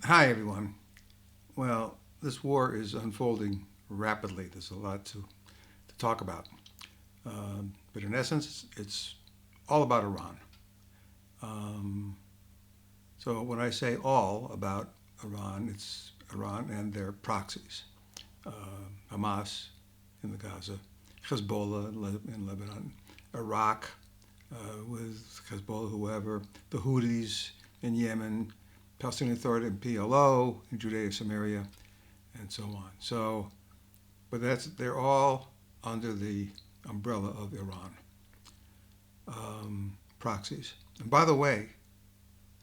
Hi, everyone. Well, this war is unfolding rapidly. There's a lot to talk about. But in essence, it's all about Iran. Um, so when I say all about Iran, it's Iran and their proxies. Hamas in the Gaza, Hezbollah in Lebanon, Iraq with Hezbollah, whoever, the Houthis in Yemen, Palestinian Authority and PLO in Judea, Samaria, and so on. But they're all under the umbrella of Iran proxies. And by the way,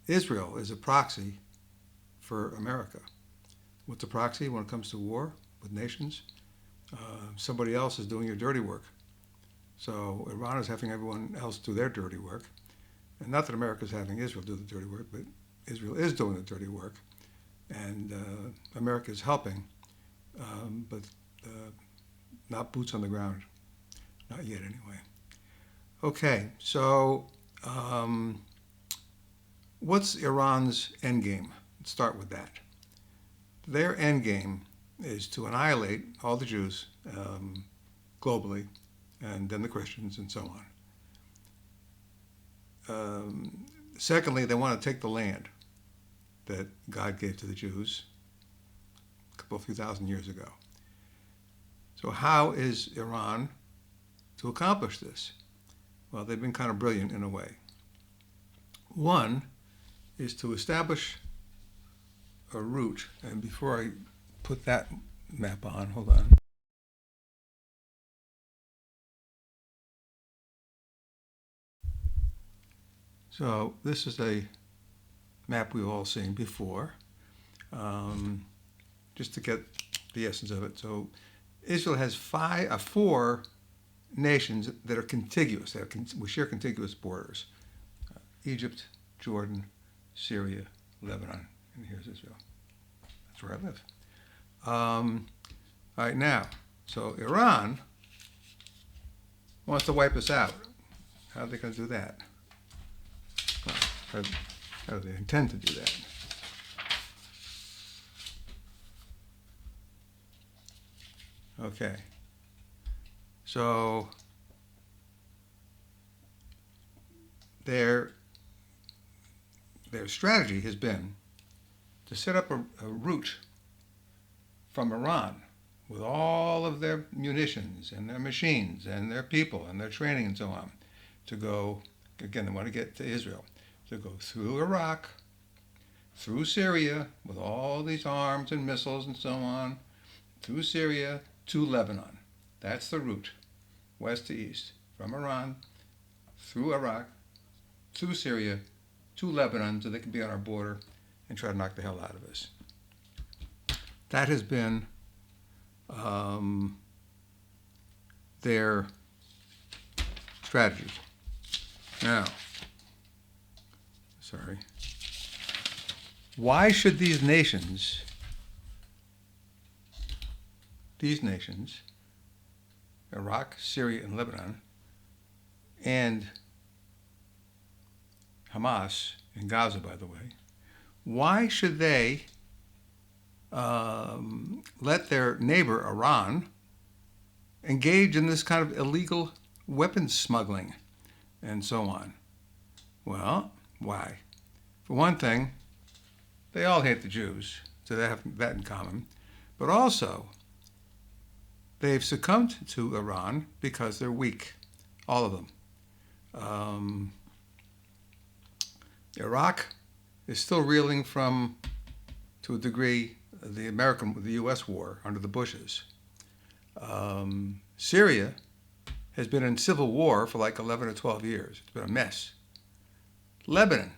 Israel is a proxy for America. What's a proxy when it comes to war with nations? Somebody else is doing your dirty work. So Iran is having everyone else do their dirty work. And not that America is having Israel do the dirty work, but Israel is doing the dirty work. And America is helping, but uh, not boots on the ground. Not yet, anyway. Okay, so um, what's Iran's end game? Let's start with that. Their end game is to annihilate all the Jews globally, and then the Christians, and so on. Secondly, they want to take the land that God gave to the Jews a few thousand years ago. So, how is Iran to accomplish this? Well, they've been kind of brilliant in a way. One is to establish a route, and before I put that map on, hold on. So, this is a map we've all seen before, um, just to get the essence of it. So, Israel has four nations that are contiguous, we share contiguous borders: Egypt, Jordan, Syria, Lebanon, and here's Israel. That's where I live. All right, now, so Iran wants to wipe us out. How are they going to do that? Well, how do they intend to do that? Okay, so their strategy has been to set up a route from Iran with all of their munitions and their machines and their people and their training and so on to go, again, they want to get to Israel, to go through Iraq, through Syria with all these arms and missiles and so on, through Syria to Lebanon. That's the route, west to east, from Iran, through Iraq, through Syria, to Lebanon, so they can be on our border and try to knock the hell out of us. That has been their strategy. Now, sorry. Why should these nations, Iraq, Syria, and Lebanon, and Hamas in Gaza, by the way, why should they let their neighbor Iran engage in this kind of illegal weapons smuggling and so on? Well, why? For one thing, they all hate the Jews, so they have that in common. But also, they've succumbed to Iran because they're weak, all of them. Um, Iraq is still reeling from, to a degree, the U.S. war under the Bushes. Syria has been in civil war for like 11 or 12 years. It's been a mess. Lebanon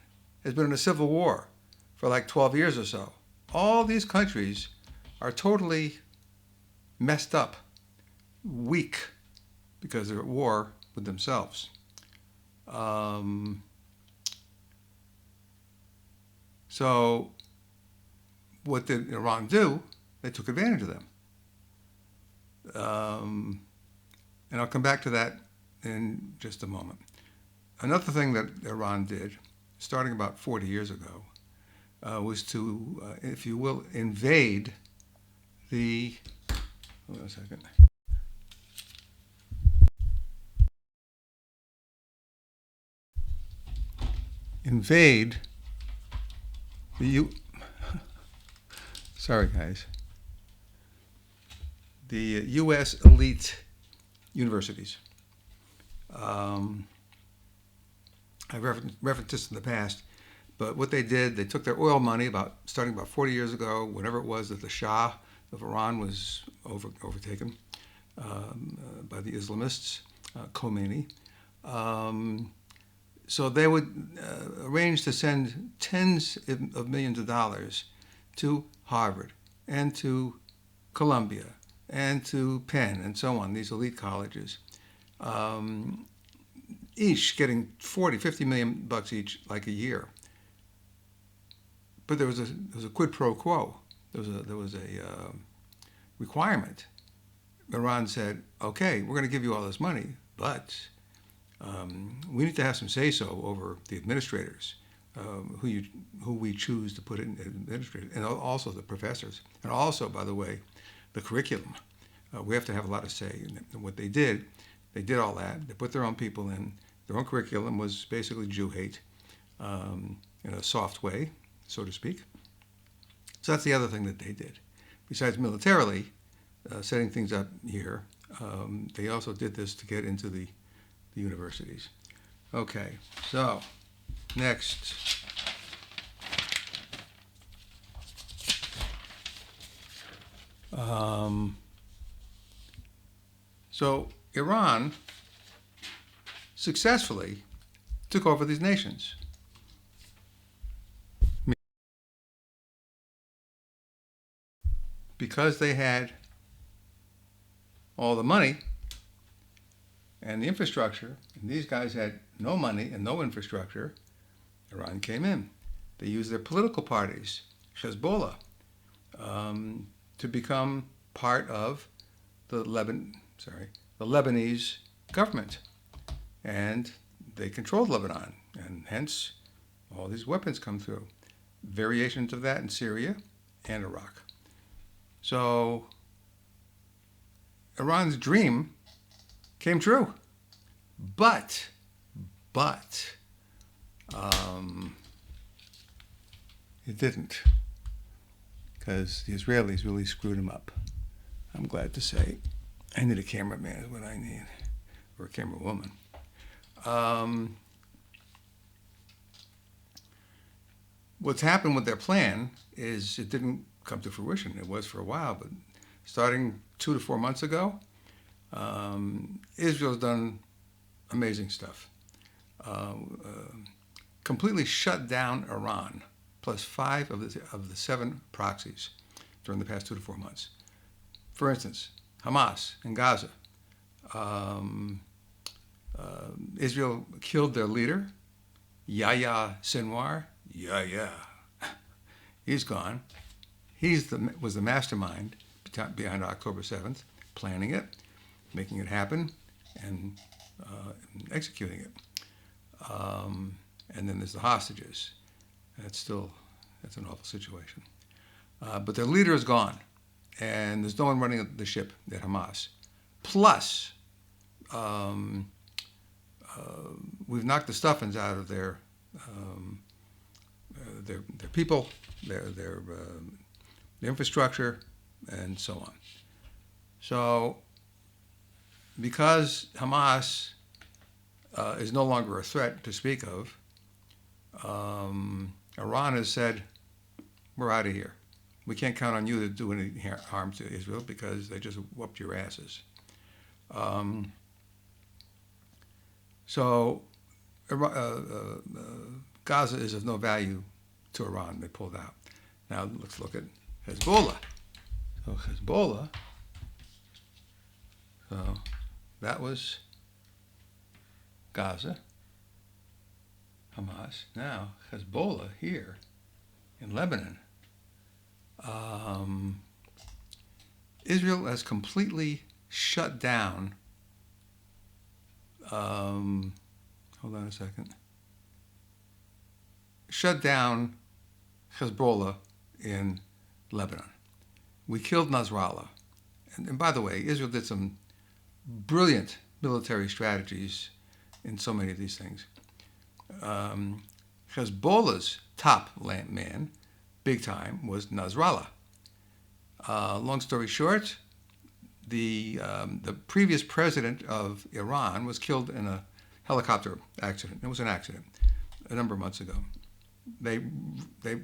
has been in a civil war for like 12 years or so. All these countries are totally messed up, weak, because they're at war with themselves. So what did Iran do? They took advantage of them. And I'll come back to that in just a moment. Another thing that Iran did, starting about 40 years ago, was to, if you will, invade the. Hold on a second. Invade the Sorry, guys. The U.S. elite universities. I've referenced this in the past, but what they did, they took their oil money starting about 40 years ago, whenever it was that the Shah of Iran was overtaken by the Islamists, Khomeini. So they would arrange to send tens of millions of dollars to Harvard and to Columbia and to Penn and so on, these elite colleges, each getting 40, 50 million bucks each, like a year. But there was a quid pro quo. There was a requirement. Iran said, okay, we're going to give you all this money, but we need to have some say-so over the administrators, who we choose to put in administrators, and also the professors, and also, by the way, the curriculum. We have to have a lot of say in what they did. They did all that. They put their own people in. Their own curriculum was basically Jew hate, in a soft way, so to speak. So that's the other thing that they did. Besides militarily setting things up here, they also did this to get into the universities. Okay, so next. So Iran successfully took over these nations. Because they had all the money and the infrastructure, and these guys had no money and no infrastructure, Iran came in. They used their political parties, Hezbollah, to become part of the Lebanese government. And they controlled Lebanon, and hence all these weapons come through. Variations of that in Syria and Iraq. So Iran's dream came true, but it didn't, because the Israelis really screwed him up. I'm glad to say. I need a cameraman is what I need, or a camera woman. What's happened with their plan is it didn't come to fruition. It was for a while, but starting 2 to 4 months ago, Israel's done amazing stuff. Completely shut down Iran, plus 5 of the 7 proxies during the past 2 to 4 months. For instance, Hamas in Gaza. Israel killed their leader, Yahya Sinwar. He's gone. He was the mastermind behind October 7th, planning it, making it happen, and executing it. And then there's the hostages. That's an awful situation. But their leader is gone, and there's no one running the ship at Hamas. Plus, we've knocked the stuffings out of their people, their infrastructure, and so on. So, because Hamas is no longer a threat to speak of, Iran has said, we're out of here. We can't count on you to do any harm to Israel because they just whooped your asses. So Gaza is of no value to Iran. They pulled out. Now let's look at Hezbollah. So Hezbollah, so that was Gaza, Hamas. Now Hezbollah here in Lebanon. Israel has completely shut down. Hold on a second. Shut down Hezbollah in Lebanon. We killed Nasrallah. And by the way, Israel did some brilliant military strategies in so many of these things. Hezbollah's top man, big time, was Nasrallah. Long story short, the previous president of Iran was killed in a helicopter accident. It was an accident a number of months ago. They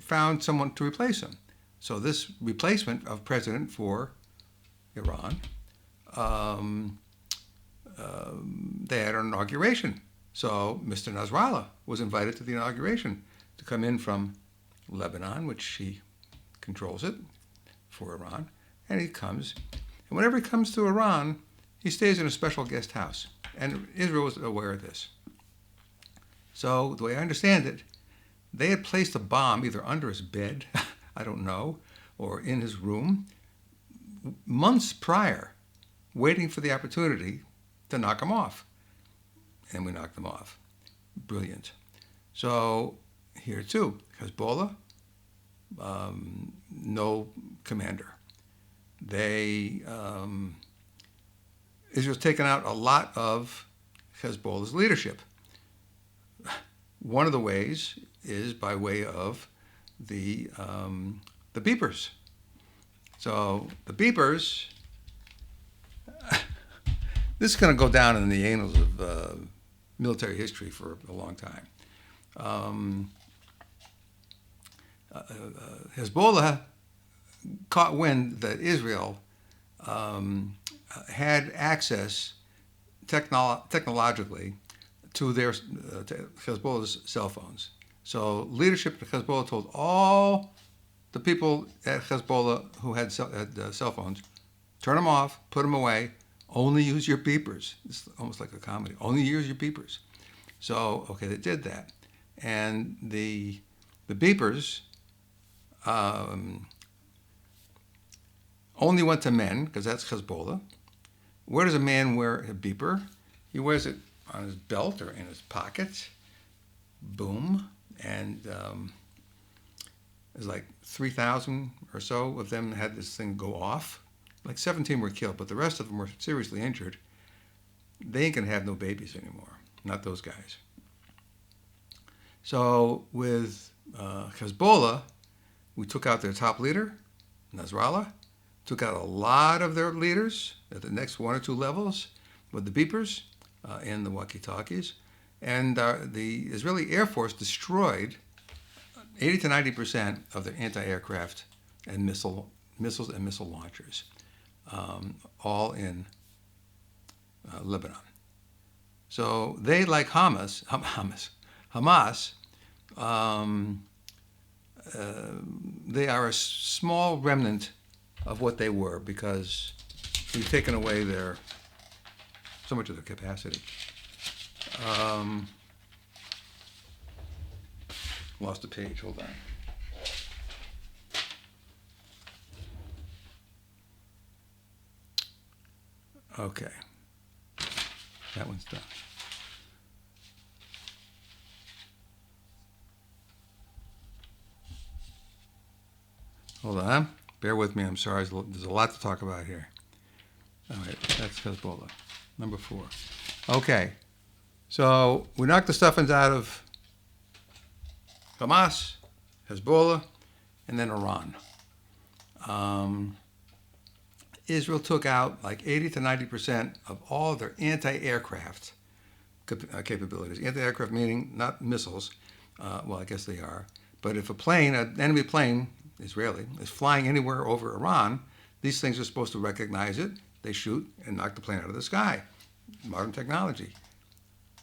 found someone to replace him. So this replacement of president for Iran, they had an inauguration. So Mr. Nasrallah was invited to the inauguration to come in from Lebanon, which he controls it for Iran, and he comes. And whenever he comes to Iran, he stays in a special guest house. And Israel was aware of this. So the way I understand it, they had placed a bomb either under his bed, I don't know, or in his room months prior, waiting for the opportunity to knock him off. And we knocked him off. Brilliant. So here too, Hezbollah, no commander. Israel's taken out a lot of Hezbollah's leadership. One of the ways is by way of the beepers. So the beepers, this is going to go down in the annals of military history for a long time. Hezbollah caught wind that Israel had access technologically to their to Hezbollah's cell phones. So leadership at Hezbollah told all the people at Hezbollah who had cell phones, turn them off, put them away, only use your beepers. It's almost like a comedy. Only use your beepers. So, okay, they did that. And the beepers only went to men, because that's Hezbollah. Where does a man wear a beeper? He wears it on his belt or in his pocket. Boom. And there's like 3,000 or so of them had this thing go off. Like 17 were killed, but the rest of them were seriously injured. They ain't going to have no babies anymore. Not those guys. So with Hezbollah, we took out their top leader, Nasrallah, took out a lot of their leaders at the next one or two levels with the beepers and the walkie-talkies. And the Israeli Air Force destroyed 80 to 90% of their anti-aircraft and missiles and missile launchers, all in Lebanon. So they, like Hamas, they are a small remnant of what they were because we've taken away so much of their capacity. Lost a page, hold on. Okay, that one's done. Hold on, bear with me, I'm sorry, there's a lot to talk about here. All right, that's Hezbollah, number 4. Okay, so we knocked the stuffings out of Hamas, Hezbollah, and then Iran. Israel took out like 80 to 90% of all of their anti-aircraft capabilities. Anti-aircraft meaning not missiles. Well, I guess they are. But if an enemy plane, Israeli, is flying anywhere over Iran, these things are supposed to recognize it. They shoot and knock the plane out of the sky. Modern technology.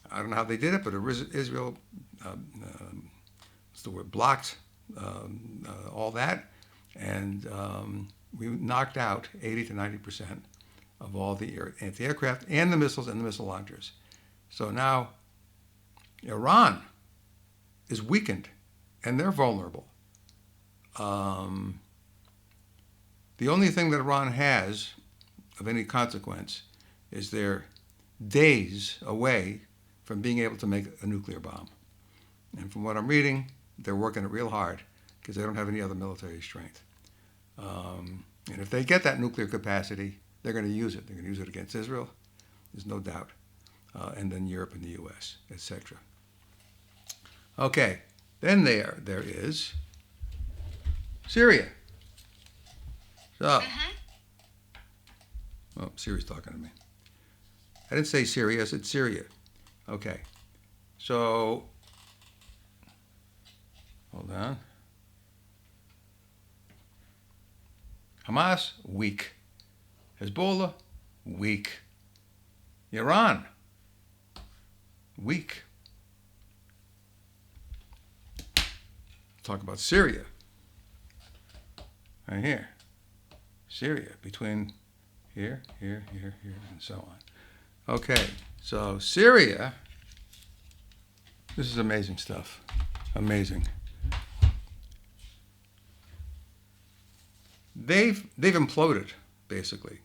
I don't know how they did it, but Israel, blocked all that, and we knocked out 80 to 90% of all the anti-aircraft and the missiles and the missile launchers. So now Iran is weakened, and they're vulnerable. The only thing that Iran has of any consequence is they're days away from being able to make a nuclear bomb. And from what I'm reading, they're working it real hard because they don't have any other military strength. And if they get that nuclear capacity, they're going to use it. They're going to use it against Israel, there's no doubt, and then Europe and the U.S., etc. Okay, then there is Syria. So, oh, Syria's talking to me. I didn't say Syria, I said Syria. Okay, so, hold on. Hamas, weak. Hezbollah, weak. Iran, weak. Talk about Syria. Right here. Syria, between here, here, here, here, and so on. Okay, so Syria, this is amazing stuff. Amazing. They've imploded, basically.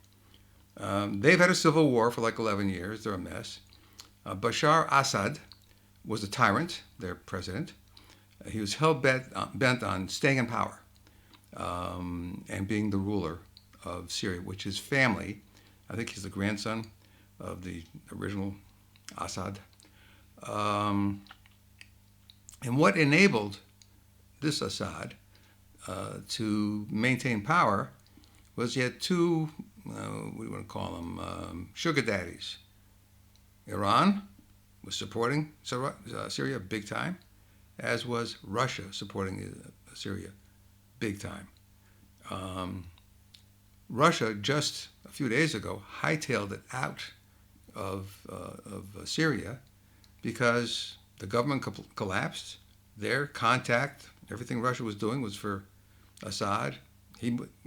They've had a civil war for like 11 years. They're a mess. Bashar Assad was a tyrant, their president. He was hell-bent on staying in power and being the ruler of Syria, which his family, I think he's the grandson of the original Assad. And what enabled this Assad to maintain power was he had two, what do you want to call them, sugar daddies. Iran was supporting Syria big time, as was Russia supporting Syria big time. Russia just a few days ago hightailed it out of Syria because the government collapsed. Their contact, everything Russia was doing was for Assad.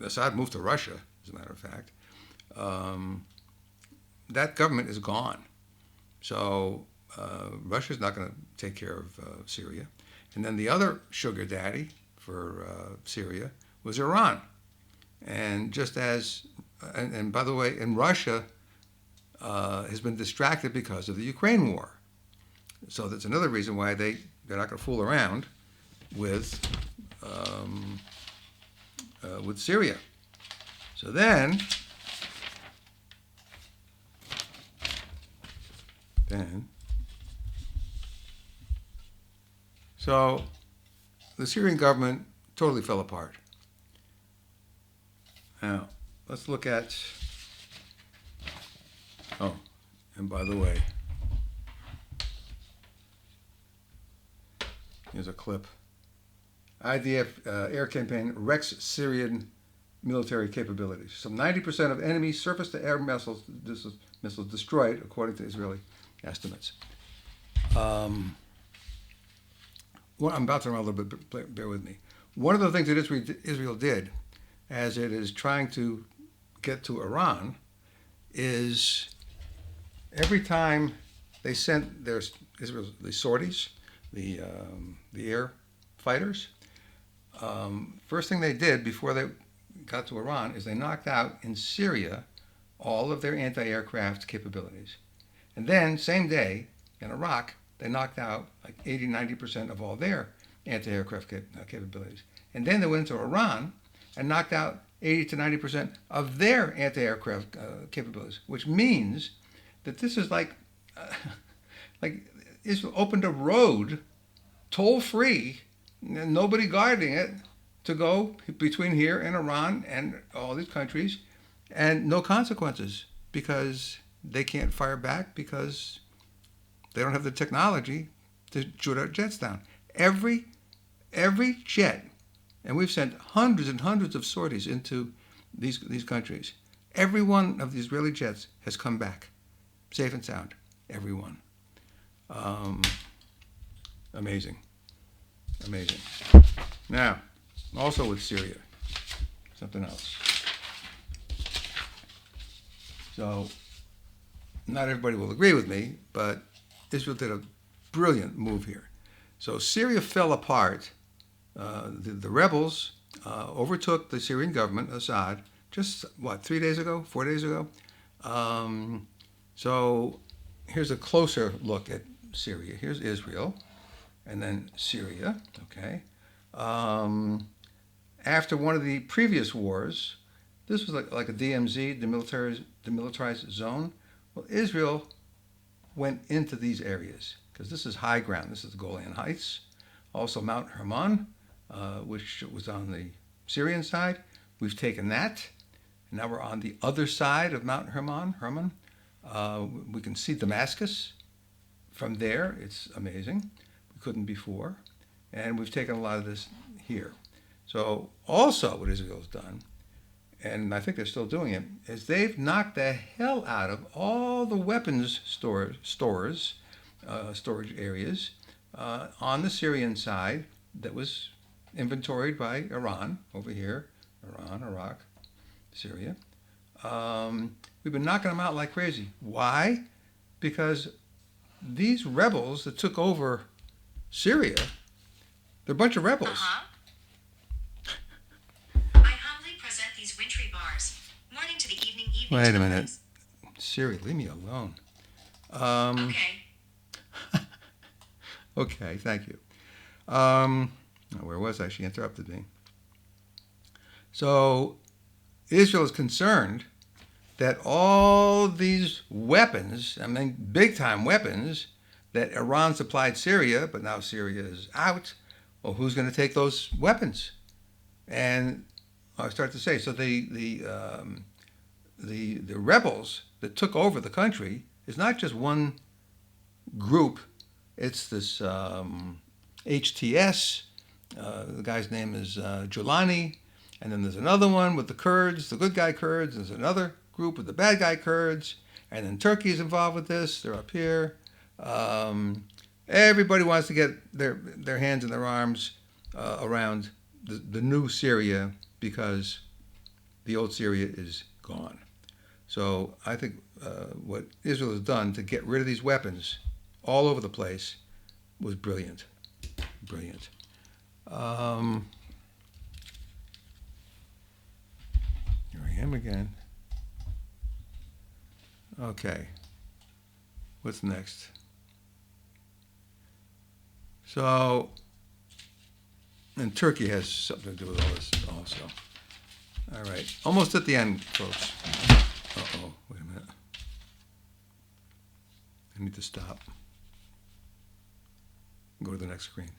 Assad moved to Russia, as a matter of fact. That government is gone. So Russia's not going to take care of Syria. And then the other sugar daddy for Syria was Iran. And just as, and by the way, and Russia has been distracted because of the Ukraine war. So that's another reason why they're not going to fool around with Syria. So then so the Syrian government totally fell apart. Now, let's look at, oh, and by the way, here's a clip. IDF air campaign wrecks Syrian military capabilities. Some 90% of enemy surface-to-air missiles destroyed, according to Israeli estimates. I'm about to run a little bit, bear with me. One of the things that Israel did, as it is trying to get to Iran, is every time they sent the sorties, the air fighters, first thing they did before they got to Iran is they knocked out in Syria all of their anti-aircraft capabilities. And then, same day, in Iraq, they knocked out like 80-90% of all their anti-aircraft capabilities. And then they went into Iran and knocked out 80 to 90% of their anti-aircraft capabilities, which means that this is like Israel opened a road, toll-free, nobody guarding it, to go between here and Iran and all these countries, and no consequences because they can't fire back because they don't have the technology to shoot our jets down. Every jet, and we've sent hundreds and hundreds of sorties into these countries. Every one of the Israeli jets has come back, safe and sound. Every one. Amazing. Now, also with Syria, something else. So, not everybody will agree with me, but Israel did a brilliant move here. So Syria fell apart. The rebels overtook the Syrian government, Assad, just, 4 days ago? So here's a closer look at Syria. Here's Israel, and then Syria, okay? After one of the previous wars, this was like a DMZ, demilitarized zone. Well, Israel went into these areas because this is high ground. This is the Golan Heights, also Mount Hermon, which was on the Syrian side. We've taken that, and now we're on the other side of Mount Hermon. We can see Damascus from there. It's amazing. We couldn't before. And we've taken a lot of this here. So also what Israel's done, and I think they're still doing it, is they've knocked the hell out of all the weapons storage areas on the Syrian side that was inventoried by Iran over here, Iran, Iraq, Syria. We've been knocking them out like crazy. Why? Because these rebels that took over Syria, they're a bunch of rebels. I humbly present these wintry bars. Morning to the evening. Wait a minute. Siri, leave me alone. Okay. Okay, thank you. Where was I? She interrupted me. So Israel is concerned that all these weapons, I mean big time weapons, that Iran supplied Syria, but now Syria is out, well, who's going to take those weapons? And I start to say, so the rebels that took over the country is not just one group. It's this HTS. The guy's name is Julani. And then there's another one with the Kurds, the good guy Kurds. There's another group with the bad guy Kurds. And then Turkey's involved with this. They're up here. Everybody wants to get their hands and their arms around the new Syria because the old Syria is gone. So I think what Israel has done to get rid of these weapons all over the place was brilliant. Brilliant. Here I am again. Okay. What's next? So, and Turkey has something to do with all this also. All right. Almost at the end, folks. Uh-oh. Wait a minute. I need to stop. Go to the next screen.